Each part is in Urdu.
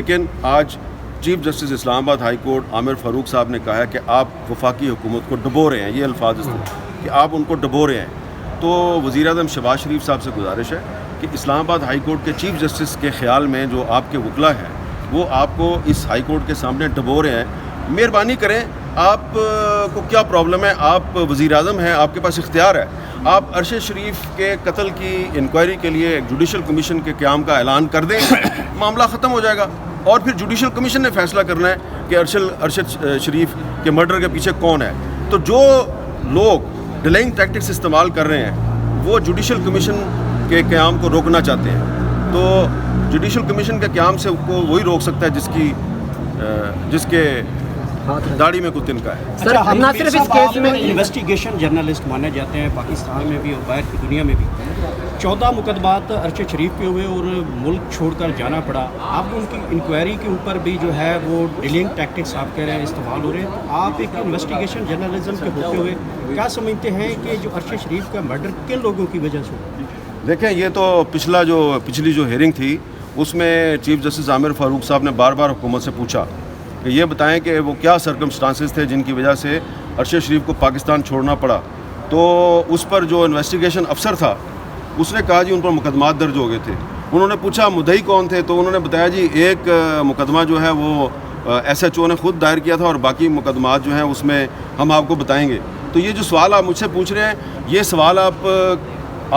لیکن آج چیف جسٹس اسلام آباد ہائی کورٹ عامر فاروق صاحب نے کہا ہے کہ آپ وفاقی حکومت کو ڈبو رہے ہیں، یہ الفاظ کہ آپ ان کو ڈبو رہے ہیں۔ تو وزیر اعظم شہباز شریف صاحب سے گزارش ہے کہ اسلام آباد ہائی کورٹ کے چیف جسٹس کے خیال میں جو آپ کے وکلا ہیں وہ آپ کو اس ہائی کورٹ کے سامنے ڈبو رہے ہیں۔ مہربانی کریں، آپ کو کیا پرابلم ہے؟ آپ وزیر اعظم ہیں، آپ کے پاس اختیار ہے، آپ ارشد شریف کے قتل کی انکوائری کے لیے ایک جوڈیشل کمیشن کے قیام کا اعلان کر دیں، معاملہ ختم ہو جائے گا، اور پھر جوڈیشل کمیشن نے فیصلہ کرنا ہے کہ ارشد شریف کے مرڈر کے پیچھے کون ہے۔ تو جو لوگ ڈیلائنگ ٹیکٹکس استعمال کر رہے ہیں وہ جوڈیشل کمیشن کے قیام کو روکنا چاہتے ہیں، تو جوڈیشل کمیشن کے قیام سے کو وہی روک سکتا ہے جس کے داڑھی میں کوئی تنکا ہے۔ سر ہم نہ صرف اس کیس میں انویسٹیگیشن جرنلسٹ مانے جاتے ہیں پاکستان میں بھی اور باہر کی دنیا میں بھی، 14 مقدمات ارشد شریف پہ ہوئے اور ملک چھوڑ کر جانا پڑا۔ اب ان کی انکوائری کے اوپر بھی جو ہے وہ ڈیلنگ ٹیکٹکس آپ کہہ رہے ہیں استعمال ہو رہے ہیں، تو آپ ایک انویسٹیگیشن جرنلزم کے ہوتے ہوئے کیا سمجھتے ہیں کہ جو ارشد شریف کا مرڈر کن لوگوں کی وجہ سے ہوا؟ دیکھیں، یہ تو پچھلی جو ہیئرنگ تھی اس میں چیف جسٹس عامر فاروق صاحب نے بار بار حکومت سے پوچھا کہ یہ بتائیں کہ وہ کیا سرکمسٹانسز تھے جن کی وجہ سے ارشد شریف کو پاکستان چھوڑنا پڑا۔ تو اس پر جو انویسٹیگیشن افسر تھا اس نے کہا جی ان پر مقدمات درج ہو گئے تھے۔ انہوں نے پوچھا مدعی کون تھے، تو انہوں نے بتایا جی ایک مقدمہ جو ہے وہ SHO نے خود دائر کیا تھا اور باقی مقدمات جو ہیں اس میں ہم آپ کو بتائیں گے۔ تو یہ جو سوال آپ مجھ سے پوچھ رہے ہیں، یہ سوال آپ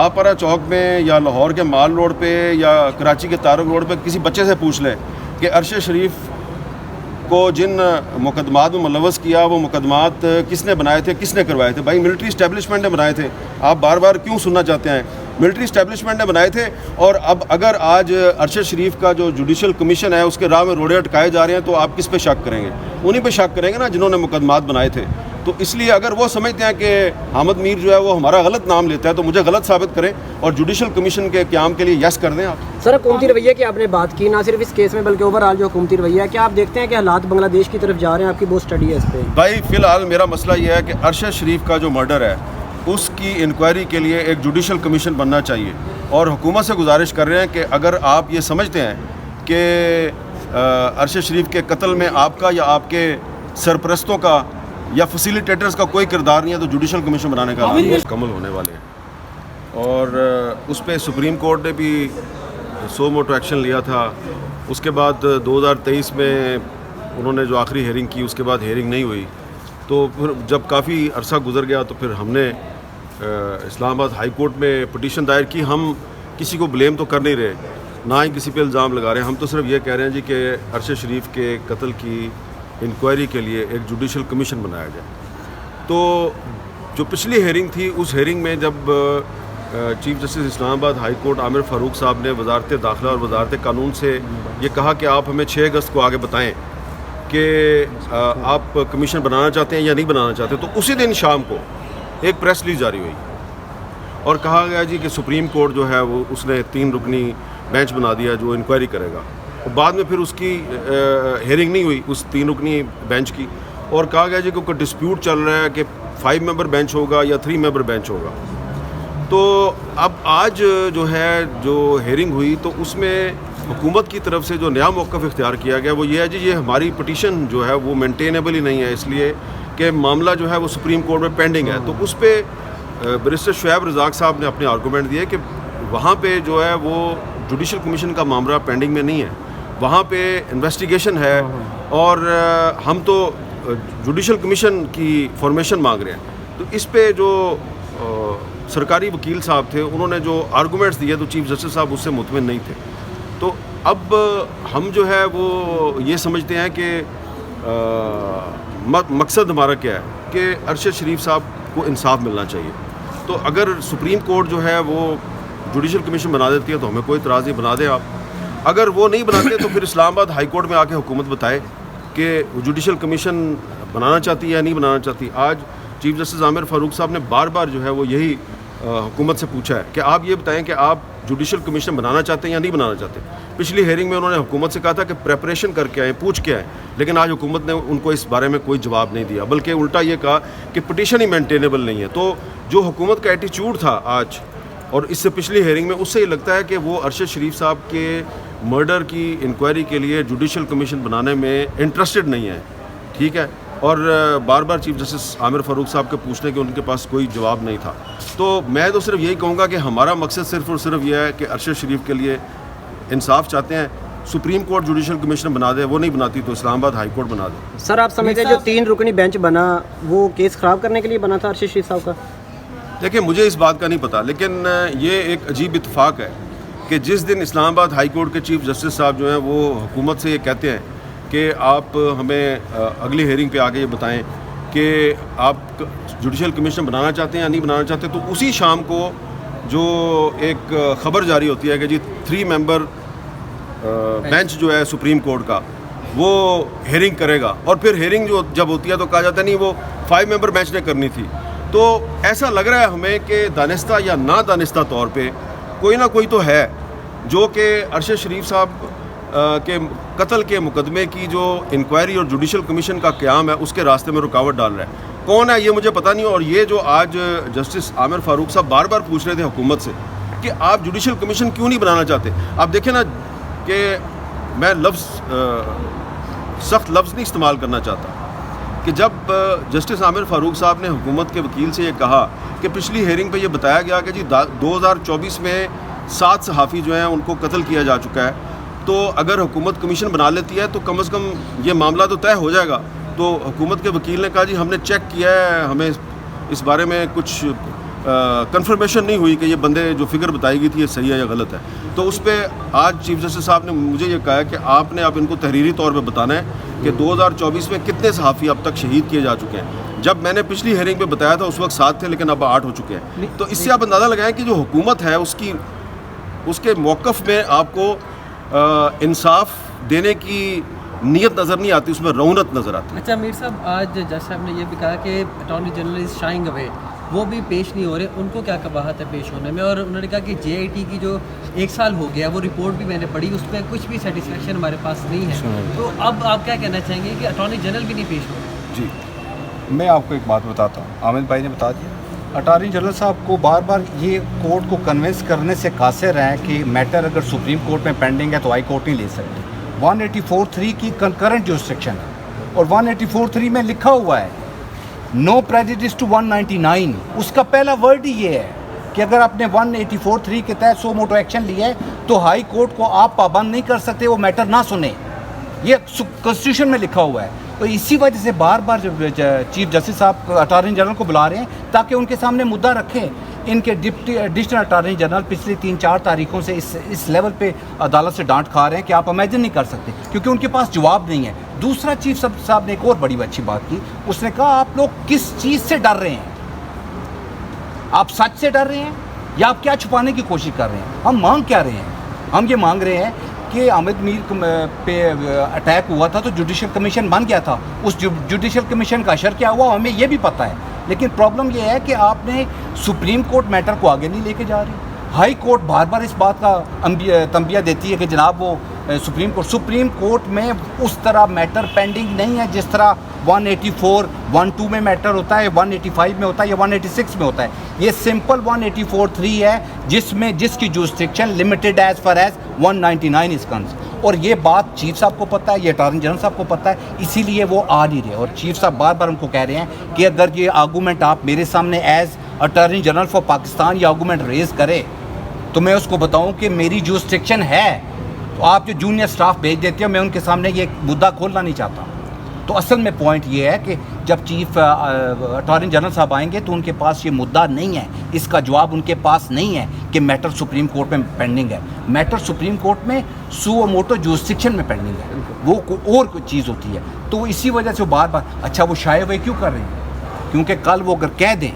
آپرا چوک میں یا لاہور کے مال روڈ پہ یا کراچی کے طارق روڈ پہ کسی بچے سے پوچھ لیں کہ ارشد شریف کو جن مقدمات میں ملوث کیا وہ مقدمات کس نے بنائے تھے، کس نے کروائے تھے۔ بھائی ملٹری اسٹیبلشمنٹ نے بنائے تھے، آپ بار بار کیوں سننا چاہتے ہیں؟ ملٹری اسٹیبلشمنٹ نے بنائے تھے، اور اب اگر آج ارشد شریف کا جو جوڈیشل کمیشن ہے اس کے راہ میں روڑے اٹکائے جا رہے ہیں تو آپ کس پہ شک کریں گے؟ انہی پہ شک کریں گے نا جنہوں نے مقدمات بنائے تھے۔ تو اس لیے اگر وہ سمجھتے ہیں کہ حامد میر جو ہے وہ ہمارا غلط نام لیتا ہے تو مجھے غلط ثابت کریں اور جوڈیشل کمیشن کے قیام کے لیے یس کر دیں آپ۔ سر حکومتی رویے کی آپ نے بات کی، نہ صرف اس کیس میں بلکہ اوور آل جو حکومتی رویہ ہے، کیا آپ دیکھتے ہیں کہ حالات بنگلہ دیش کی طرف جا رہے ہیں؟ آپ کی بہت اسٹڈی ہے اس پہ۔ بھائی فی الحال میرا مسئلہ یہ ہے کہ ارشد شریف کا جو مرڈر ہے اس کی انکوائری کے لیے ایک جوڈیشل کمیشن بننا چاہیے، اور حکومت سے گزارش کر رہے ہیں کہ اگر آپ یہ سمجھتے ہیں کہ ارشد شریف کے قتل میں آپ کا یا آپ کے سرپرستوں کا یا فیسیلیٹیٹرز کا کوئی کردار نہیں ہے تو جوڈیشل کمیشن بنانے کا مکمل ہونے والے ہیں، اور اس پہ سپریم کورٹ نے بھی سو موٹو ایکشن لیا تھا۔ اس کے بعد 2023 میں انہوں نے جو آخری ہیئرنگ کی اس کے بعد ہیئرنگ نہیں ہوئی، تو پھر جب کافی عرصہ گزر گیا تو پھر ہم نے اسلام آباد ہائی کورٹ میں پٹیشن دائر کی۔ ہم کسی کو بلیم تو کر نہیں رہے، نہ ہی کسی پہ الزام لگا رہے ہیں، ہم تو صرف یہ کہہ رہے ہیں جی کہ ارشد شریف کے قتل کی انکوائری کے لیے ایک جوڈیشل کمیشن بنایا جائے۔ تو جو پچھلی ہیئرنگ تھی اس ہیئرنگ میں جب چیف جسٹس اسلام آباد ہائی کورٹ عامر فاروق صاحب نے وزارت داخلہ اور وزارت قانون سے یہ کہا کہ آپ ہمیں 6 اگست کو آگے بتائیں کہ آپ کمیشن بنانا چاہتے ہیں یا نہیں بنانا چاہتے، تو اسی دن شام کو ایک پریس ریلیز جاری ہوئی اور کہا گیا جی کہ سپریم کورٹ جو ہے وہ اس نے 3 رکنی بینچ بنا دیا جو انکوائری کرے گا، اور بعد میں پھر اس کی ہیئرنگ نہیں ہوئی اس 3 رکنی بینچ کی، اور کہا گیا جی کہ کوئی ڈسپیوٹ چل رہا ہے کہ 5 ممبر بینچ ہوگا یا 3 ممبر بینچ ہوگا۔ تو اب آج جو ہے جو ہیئرنگ ہوئی تو اس میں حکومت کی طرف سے جو نیا موقف اختیار کیا گیا وہ یہ ہے جی یہ ہماری پٹیشن جو ہے وہ مینٹینیبل ہی نہیں ہے، اس لیے کہ معاملہ جو ہے وہ سپریم کورٹ میں پینڈنگ ہے۔ تو اس پہ بیرسٹر شعیب رزاق صاحب نے اپنے آرگومنٹ دیے کہ وہاں پہ جو ہے وہ جوڈیشل کمیشن کا معاملہ پینڈنگ میں نہیں ہے، وہاں پہ انویسٹیگیشن ہے، اور ہم تو جوڈیشل کمیشن کی فارمیشن مانگ رہے ہیں۔ تو اس پہ جو سرکاری وکیل صاحب تھے انہوں نے جو آرگومنٹس دیے تو چیف جسٹس صاحب اس سے مطمئن نہیں تھے۔ تو اب ہم جو ہے وہ یہ سمجھتے ہیں کہ مقصد ہمارا کیا ہے کہ ارشد شریف صاحب کو انصاف ملنا چاہیے۔ تو اگر سپریم کورٹ جو ہے وہ جوڈیشل کمیشن بنا دیتی ہے تو ہمیں کوئی اعتراض نہیں، بنا دیں آپ۔ اگر وہ نہیں بناتے تو پھر اسلام آباد ہائی کورٹ میں آ کے حکومت بتائے کہ وہ جوڈیشل کمیشن بنانا چاہتی ہے یا نہیں بنانا چاہتی۔ آج چیف جسٹس عامر فاروق صاحب نے بار بار جو ہے وہ یہی حکومت سے پوچھا ہے کہ آپ یہ بتائیں کہ آپ جوڈیشل کمیشن بنانا چاہتے ہیں یا نہیں بنانا چاہتے۔ پچھلی ہیئرنگ میں انہوں نے حکومت سے کہا تھا کہ پریپریشن کر کے آئیں، پوچھ کے آئیں، لیکن آج حکومت نے ان کو اس بارے میں کوئی جواب نہیں دیا، بلکہ الٹا یہ کہا کہ پٹیشن ہی مینٹینیبل نہیں ہے۔ تو جو حکومت کا ایٹیچیوڈ تھا آج اور اس سے پچھلی ہیئرنگ میں، اس سے یہ لگتا ہے کہ وہ ارشد شریف صاحب کے مرڈر کی انکوائری کے لیے جوڈیشل کمیشن بنانے میں انٹرسٹڈ نہیں ہیں, ٹھیک ہے, اور بار بار چیف جسٹس عامر فاروق صاحب کے پوچھنے کے ان کے پاس کوئی جواب نہیں تھا. تو میں تو صرف یہی کہوں گا کہ ہمارا مقصد صرف اور صرف یہ ہے کہ ارشد شریف کے لیے انصاف چاہتے ہیں. سپریم کورٹ جوڈیشل کمیشن بنا دے, وہ نہیں بناتی تو اسلام آباد ہائی کورٹ بنا دے. سر آپ سمجھتے ہیں جو 3 رکنی بینچ بنا وہ کیس خراب کرنے کے لیے بنا تھا ارشد شریف صاحب کا؟ دیکھیں مجھے اس بات کا نہیں پتا, لیکن یہ ایک عجیب اتفاق ہے کہ جس دن اسلام آباد ہائی کورٹ کے چیف جسٹس صاحب جو ہیں وہ حکومت سے یہ کہتے ہیں کہ آپ ہمیں اگلی ہیئرنگ پہ آگے یہ بتائیں کہ آپ جوڈیشل کمیشن بنانا چاہتے ہیں یا نہیں بنانا چاہتے, تو اسی شام کو جو ایک خبر جاری ہوتی ہے کہ جی 3 ممبر بینچ جو ہے سپریم کورٹ کا وہ ہیئرنگ کرے گا, اور پھر ہیئرنگ جو جب ہوتی ہے تو کہا جاتا ہے نہیں وہ 5 ممبر بینچ نے کرنی تھی. تو ایسا لگ رہا ہے ہمیں کہ دانستہ یا نا دانستہ طور پہ کوئی نہ کوئی تو ہے جو کہ ارشد شریف صاحب کے قتل کے مقدمے کی جو انکوائری اور جوڈیشل کمیشن کا قیام ہے اس کے راستے میں رکاوٹ ڈال رہا ہے. کون ہے یہ مجھے پتہ نہیں, اور یہ جو آج جسٹس عامر فاروق صاحب بار بار پوچھ رہے تھے حکومت سے کہ آپ جوڈیشل کمیشن کیوں نہیں بنانا چاہتے. آپ دیکھیں نا کہ میں سخت لفظ نہیں استعمال کرنا چاہتا کہ جب جسٹس عامر فاروق صاحب نے حکومت کے وکیل سے یہ کہا کہ پچھلی ہیئرنگ پہ یہ بتایا گیا کہ جی 2024 میں 7 صحافی جو ہیں ان کو قتل کیا جا چکا ہے, تو اگر حکومت کمیشن بنا لیتی ہے تو کم از کم یہ معاملہ تو طے ہو جائے گا. تو حکومت کے وکیل نے کہا جی ہم نے چیک کیا ہے, ہمیں اس بارے میں کچھ کنفرمیشن نہیں ہوئی کہ یہ بندے جو فگر بتائی گئی تھی یہ صحیح ہے یا غلط ہے. تو اس پہ آج چیف جسٹس صاحب نے مجھے یہ کہا ہے کہ آپ نے اب ان کو تحریری طور پہ بتانا ہے کہ 2024 میں کتنے صحافی اب تک شہید کیے جا چکے ہیں. جب میں نے پچھلی ہیئرنگ پہ بتایا تھا اس وقت 7 تھے, لیکن اب 8 ہو چکے ہیں. تو اس سے آپ اندازہ لگائیں کہ جو حکومت ہے اس کے موقف میں آپ کو انصاف دینے کی نیت نظر نہیں آتی, اس میں رونت نظر آتی ہے. اچھا میر صاحب, آج جج صاحب نے یہ بھی کہا کہ اٹارنی جنرل از شائنگ اوے, وہ بھی پیش نہیں ہو رہے, ان کو کیا قباحت ہے پیش ہونے میں؟ اور انہوں نے کہا کہ JIT کی جو 1 سال ہو گیا وہ رپورٹ بھی میں نے پڑھی, اس پہ کچھ بھی سیٹسفیکشن ہمارے پاس نہیں ہے. تو اب آپ کیا کہنا چاہیں گے کہ اٹارنی جنرل بھی نہیں پیش ہو رہے؟ جی میں آپ کو ایک بات بتاتا ہوں, عامر بھائی نے بتا دیا. اٹارنی جنرل صاحب کو بار بار یہ کورٹ کو کنونس کرنے سے قاصر ہیں کہ میٹر اگر سپریم کورٹ میں پینڈنگ ہے تو ہائی کورٹ نہیں لے سکتے. 184(3) کی کنکرنٹ جورسڈکشن ہے, اور 184(3) میں لکھا ہوا ہے نو پریجوڈس ٹو 199. اس کا پہلا ورڈ ہی یہ ہے کہ اگر آپ نے 184(3) کے تحت سو موٹو ایکشن لیا ہے تو ہائی کورٹ کو آپ پابند نہیں کر سکتے وہ میٹر نہ سنیں. یہ کانسٹیٹیوشن میں لکھا ہوا ہے. تو اسی وجہ سے بار بار چیف جسٹس صاحب اٹارنی جنرل کو بلا رہے ہیں تاکہ ان کے سامنے مدعا رکھیں. ان کے ڈپٹی ایڈیشنل اٹارنی جنرل پچھلی 3-4 تاریخوں سے اس لیول پہ عدالت سے ڈانٹ کھا رہے ہیں کہ آپ امیجن نہیں کر سکتے, کیونکہ ان کے پاس جواب نہیں ہے. دوسرا چیف صاحب نے ایک اور بڑی اچھی بات کی, اس نے کہا آپ لوگ کس چیز سے ڈر رہے ہیں؟ آپ سچ سے ڈر رہے ہیں یا آپ کیا چھپانے کی کوشش کر رہے ہیں؟ ہم مانگ کیا رہے ہیں؟ ہم یہ مانگ رہے ہیں کہ احمد میر پہ اٹیک ہوا تھا تو جوڈیشل کمیشن بن گیا تھا, اس جوڈیشل کمیشن کا اشر کیا ہوا ہمیں یہ بھی پتہ ہے. لیکن پرابلم یہ ہے کہ آپ نے سپریم کورٹ میٹر کو آگے نہیں لے کے جا رہے. ہائی کورٹ بار بار اس بات کا تنبیہ دیتی ہے کہ جناب وہ سپریم کورٹ میں اس طرح میٹر پینڈنگ نہیں ہے جس طرح 184(1)(2) میں میٹر ہوتا ہے, 185 میں ہوتا ہے یا 186 میں ہوتا ہے. یہ سمپل 184(3) ہے جس کی jurisdiction limited as far as 199 is concerned. اور یہ بات چیف صاحب کو پتہ ہے, یہ اٹارنی جنرل صاحب کو پتہ ہے, اسی لیے وہ آ نہیں رہے. اور چیف صاحب بار بار ان کو کہہ رہے ہیں کہ اگر یہ آرگومنٹ آپ میرے سامنے as attorney general for Pakistan یہ آرگومنٹ ریز کرے تو میں اس کو بتاؤں کہ میری جورسڈکشن ہے, تو آپ جو جونیئر سٹاف بھیج دیتے ہو میں ان کے سامنے یہ مدعا کھولنا نہیں چاہتا. تو اصل میں پوائنٹ یہ ہے کہ جب چیف اٹارنی جنرل صاحب آئیں گے تو ان کے پاس یہ مدعا نہیں ہے, اس کا جواب ان کے پاس نہیں ہے کہ میٹر سپریم کورٹ میں پینڈنگ ہے. میٹر سپریم کورٹ میں سو موٹو جورسڈکشن میں پینڈنگ ہے, وہ کوئی اور کوئی چیز ہوتی ہے. تو اسی وجہ سے بار بار اچھا وہ شائع ہوئے کیوں کر رہے ہیں؟ کیونکہ کل وہ اگر کہہ دیں,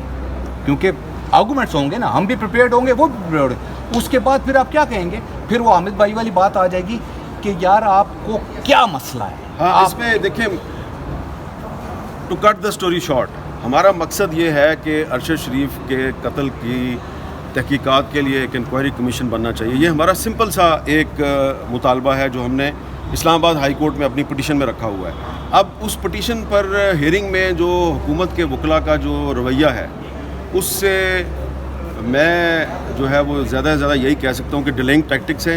کیونکہ آرگومنٹس ہوں گے نا, ہم بھی پریپیئرڈ ہوں گے, وہ بھی پریپیئرڈ ہوں گے, اس کے بعد پھر آپ کیا کہیں گے؟ پھر وہ حامد بھائی والی بات آ جائے گی کہ یار آپ کو کیا مسئلہ ہے. ہاں اس میں دیکھیں, to cut the story short, ہمارا مقصد یہ ہے کہ ارشد شریف کے قتل کی تحقیقات کے لیے ایک انکوائری کمیشن بننا چاہیے. یہ ہمارا سمپل سا ایک مطالبہ ہے جو ہم نے اسلام آباد ہائی کورٹ میں اپنی پٹیشن میں رکھا ہوا ہے. اب اس پٹیشن پر ہیئرنگ میں جو حکومت کے وکلاء کا جو رویہ ہے اس سے میں جو ہے وہ زیادہ سے زیادہ یہی کہہ سکتا ہوں کہ ڈیلنگ ٹیکٹکس ہیں.